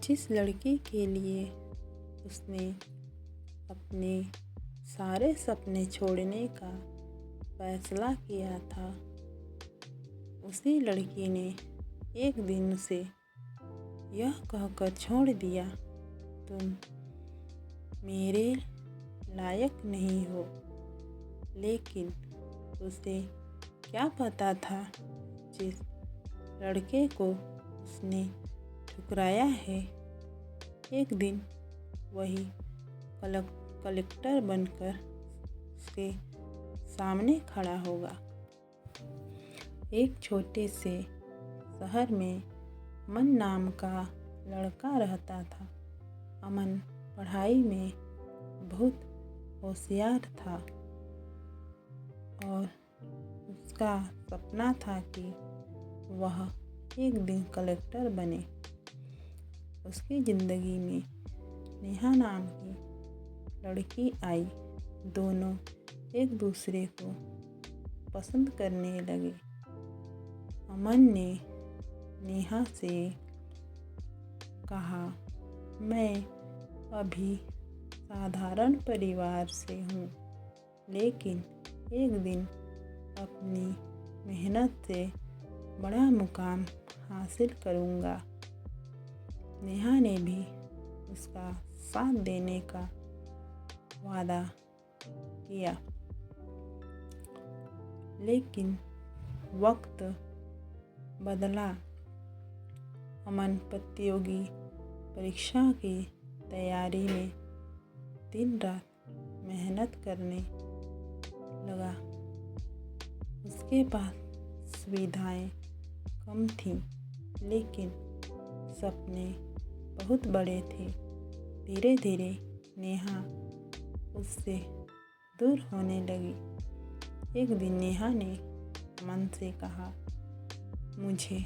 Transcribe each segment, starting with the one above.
जिस लड़की के लिए उसने अपने सारे सपने छोड़ने का फैसला किया था, उसी लड़की ने एक दिन उसे यह कहकर छोड़ दिया, तुम मेरे लायक नहीं हो। लेकिन उसे क्या पता था, जिस लड़के को उसने ठुकराया है, एक दिन वही कलेक्टर बनकर उसके सामने खड़ा होगा। एक छोटे से शहर में अमन नाम का लड़का रहता था। अमन पढ़ाई में बहुत होशियार था और उसका सपना था कि वह एक दिन कलेक्टर बने। उसकी ज़िंदगी में नेहा नाम की लड़की आई। दोनों एक दूसरे को पसंद करने लगे। अमन ने नेहा से कहा, मैं अभी साधारण परिवार से हूँ, लेकिन एक दिन अपनी मेहनत से बड़ा मुकाम हासिल करूँगा। नेहा ने भी उसका साथ देने का वादा किया। लेकिन वक्त बदला। अमन प्रतियोगी परीक्षा की तैयारी में दिन रात मेहनत करने लगा। उसके पास सुविधाएं कम थीं, लेकिन सपने बहुत बड़े थे। धीरे धीरे नेहा उससे दूर होने लगी। एक दिन नेहा ने अमन से कहा, मुझे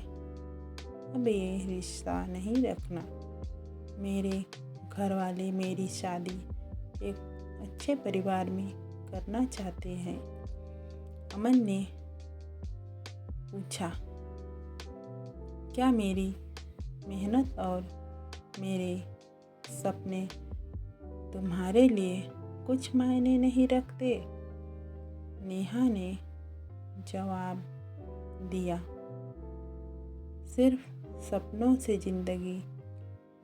अब ये रिश्ता नहीं रखना। मेरे घर वाले मेरी शादी एक अच्छे परिवार में करना चाहते हैं। अमन ने पूछा, क्या मेरी मेहनत और मेरे सपने तुम्हारे लिए कुछ मायने नहीं रखते? नेहा ने जवाब दिया, सिर्फ सपनों से जिंदगी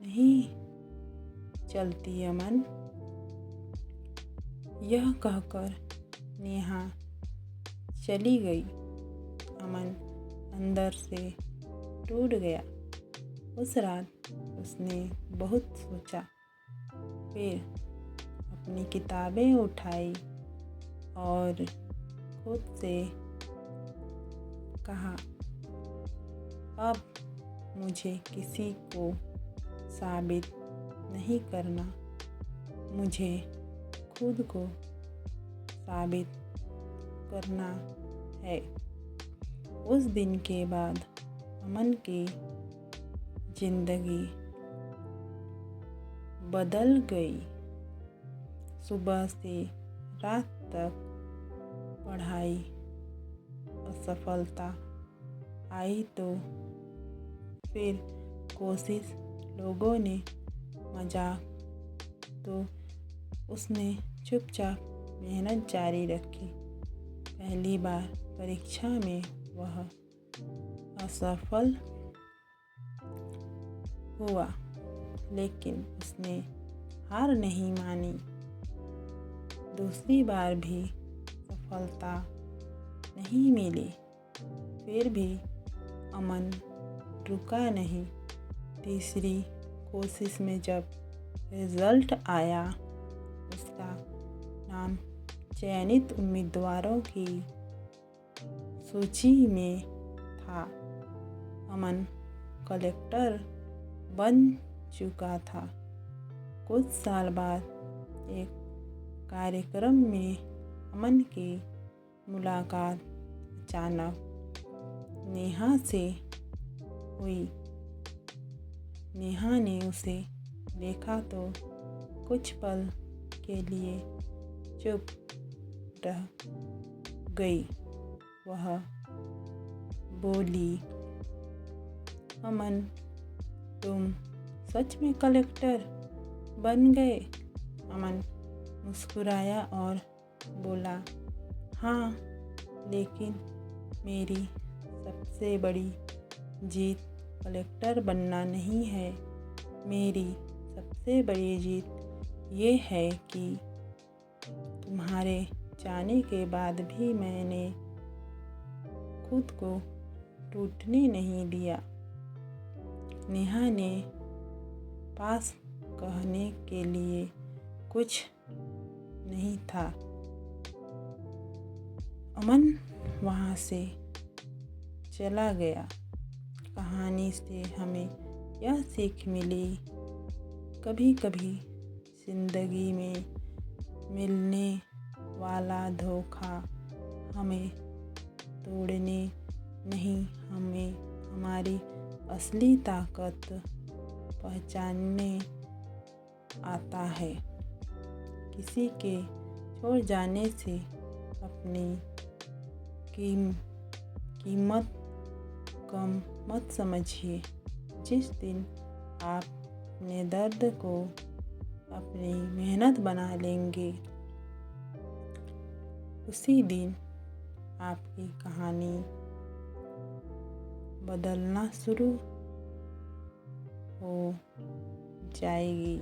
नहीं चलती अमन। यह कहकर नेहा चली गई। अमन अंदर से टूट गया। उस रात उसने बहुत सोचा। फिर अपनी किताबें उठाई और खुद से कहा, अब मुझे किसी को साबित नहीं करना, मुझे खुद को साबित करना है। उस दिन के बाद अमन की जिंदगी बदल गई। सुबह से रात तक पढ़ाई, असफलता आई तो फिर कोशिश, लोगों ने मजाक, तो उसने चुपचाप मेहनत जारी रखी। पहली बार परीक्षा में वह असफल हुआ, लेकिन उसने हार नहीं मानी। दूसरी बार भी सफलता नहीं मिली, फिर भी अमन रुका नहीं। तीसरी कोशिश में जब रिजल्ट आया, उसका नाम चयनित उम्मीदवारों की सूची में था। अमन कलेक्टर बन चुका था। कुछ साल बाद एक कार्यक्रम में अमन की मुलाकात अचानक नेहा से हुई। नेहा ने उसे देखा तो कुछ पल के लिए चुप रह गई। वह बोली, अमन, तुम सच में कलेक्टर बन गए? अमन मुस्कुराया और बोला, हाँ, लेकिन मेरी सबसे बड़ी जीत कलेक्टर बनना नहीं है। मेरी सबसे बड़ी जीत ये है कि तुम्हारे जाने के बाद भी मैंने खुद को टूटने नहीं दिया। नेहा ने पास कहने के लिए कुछ नहीं था। अमन वहाँ से चला गया। कहानी से हमें यह सीख मिली, कभी कभी ज़िंदगी में मिलने वाला धोखा हमें तोड़ने नहीं, हमें हमारी असली ताकत पहचानने आता है। किसी के छोड़ जाने से अपनी कीमत कम मत समझिए। जिस दिन आप अपने दर्द को अपनी मेहनत बना लेंगे, उसी दिन आपकी कहानी बदलना शुरू हो जाएगी।